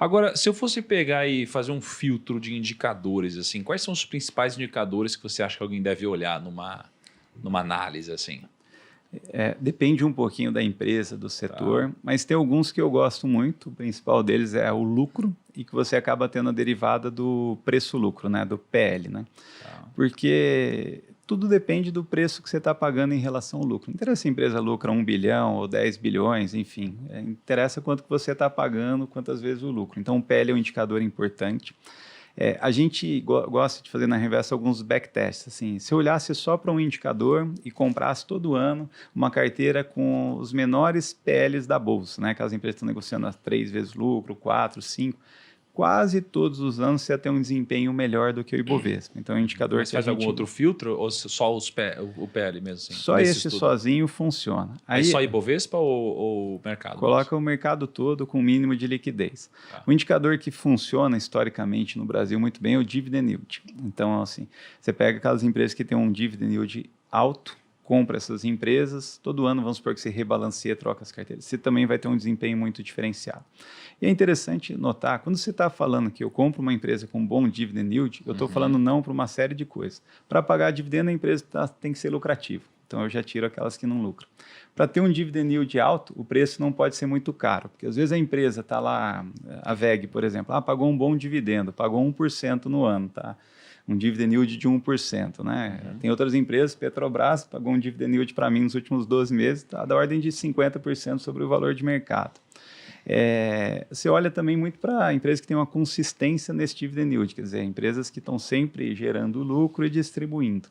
Agora, se eu fosse pegar e fazer um filtro de indicadores, assim, quais são os principais indicadores que você acha que alguém deve olhar numa análise, assim? Depende um pouquinho da empresa, do Tá, setor, mas tem alguns que eu gosto muito. O principal deles é o lucro e que você acaba tendo a derivada do preço-lucro, né, do PL, né? tá. Porque tudo depende do preço que você está pagando em relação ao lucro. Não interessa se a empresa lucra 1 bilhão ou 10 bilhões, enfim. Interessa quanto que você está pagando, quantas vezes o lucro. Então, o PL é um indicador importante. A gente gosta de fazer na Revesta alguns backtests. Assim, se eu olhasse só para um indicador e comprasse todo ano uma carteira com os menores PLs da bolsa, né? Aquelas empresas que estão negociando a 3 vezes lucro, 4, 5, quase todos os anos você ia ter um desempenho melhor do que o Ibovespa. Então, é um indicador Mas que a faz algum gente... outro filtro ou só o PL mesmo, assim, Só nesse esse estudo? sozinho funciona. Aí Aí só Ibovespa ou mercado coloca mesmo? o mercado todo com o mínimo de liquidez. Tá. O indicador que funciona historicamente no Brasil muito bem é o dividend yield. Então, assim, você pega aquelas empresas que têm um dividend yield alto, compra essas empresas, todo ano vamos supor que você rebalanceia, troca as carteiras. Você também vai ter um desempenho muito diferenciado. E é interessante notar, quando você está falando que eu compro uma empresa com bom dividend yield, eu estou falando não para uma série de coisas. Para pagar dividendo, a empresa tem que ser lucrativa. Então, eu já tiro aquelas que não lucram. Para ter um dividend yield alto, o preço não pode ser muito caro, porque às vezes a empresa está lá, a VEG, por exemplo, pagou um bom dividendo, pagou 1% no ano, tá? Um dividend yield de 1%, né? Tem outras empresas, Petrobras pagou um dividend yield para mim nos últimos 12 meses, tá? Da ordem de 50% sobre o valor de mercado. Você olha também muito para empresas que têm uma consistência nesse dividend yield, quer dizer, empresas que estão sempre gerando lucro e distribuindo.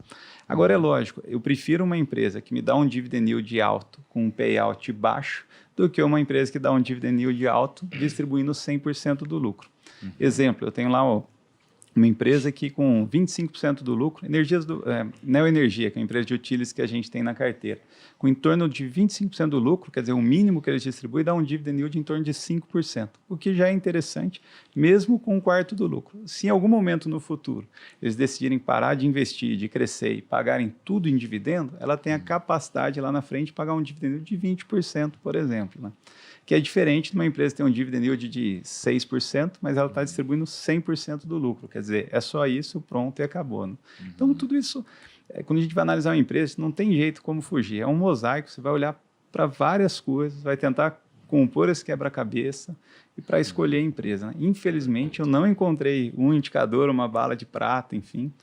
Agora, é lógico, eu prefiro uma empresa que me dá um dividend yield alto com um payout baixo do que uma empresa que dá um dividend yield alto distribuindo 100% do lucro. Exemplo, eu tenho lá uma empresa que com 25% do lucro, Neoenergia, que é a empresa de utilities que a gente tem na carteira, com em torno de 25% do lucro, quer dizer, o mínimo que eles distribuem dá um dividend yield em torno de 5%, o que já é interessante, mesmo com um quarto do lucro. Se em algum momento no futuro eles decidirem parar de investir, de crescer e pagarem tudo em dividendo, ela tem a capacidade lá na frente de pagar um dividend yield de 20%, por exemplo, né? Que é diferente de uma empresa ter um dividend yield de 6%, mas ela está distribuindo 100% do lucro. Quer dizer, é só isso, pronto e acabou. Né? Então, tudo isso, quando a gente vai analisar uma empresa, não tem jeito como fugir. É um mosaico, você vai olhar para várias coisas, vai tentar compor esse quebra-cabeça e para escolher a empresa. Né? Infelizmente, eu não encontrei um indicador, uma bala de prata, enfim.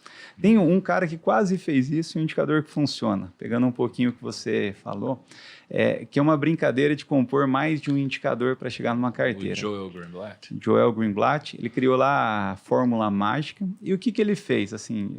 Tem um cara que quase fez isso, um indicador que funciona. Pegando um pouquinho o que você falou, que é uma brincadeira de compor mais de um indicador para chegar numa carteira. O Joel Greenblatt. Joel Greenblatt, ele criou lá a fórmula mágica. E o que ele fez? Assim,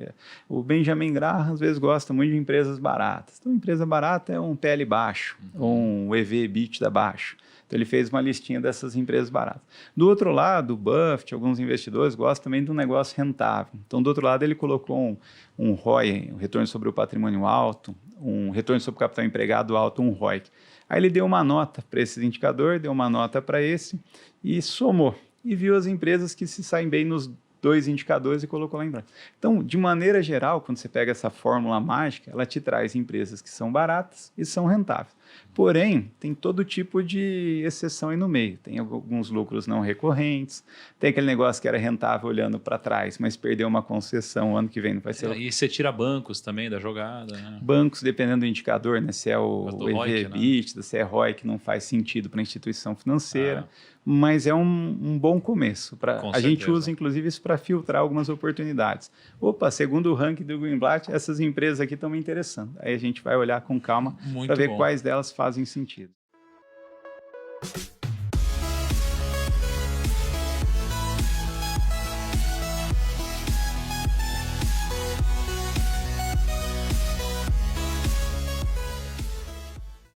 o Benjamin Graham às vezes gosta muito de empresas baratas. Então, empresa barata é um PL baixo, ou um EV/EBITDA baixo. Então, ele fez uma listinha dessas empresas baratas. Do outro lado, o Buffett, alguns investidores gostam também de um negócio rentável. Então, do outro lado, ele colocou um ROI, um retorno sobre o patrimônio alto, um retorno sobre o capital empregado alto, um ROIC. Aí ele deu uma nota para esse indicador, deu uma nota para esse e somou. E viu as empresas que se saem bem nos dois indicadores e colocou lá embaixo. Então, de maneira geral, quando você pega essa fórmula mágica, ela te traz empresas que são baratas e são rentáveis. Porém, tem todo tipo de exceção aí no meio. Tem alguns lucros não recorrentes, tem aquele negócio que era rentável olhando para trás, mas perdeu uma concessão, ano que vem não vai ser... E você tira bancos também da jogada, né? Bancos, dependendo do indicador, né? Se é o EV/EBITDA, né? Se é ROI, que não faz sentido para a instituição financeira, mas é um bom começo. A gente usa, inclusive, isso para filtrar algumas oportunidades. Opa, segundo o ranking do Greenblatt, essas empresas aqui estão me interessando. Aí a gente vai olhar com calma para ver quais delas fazem sentido.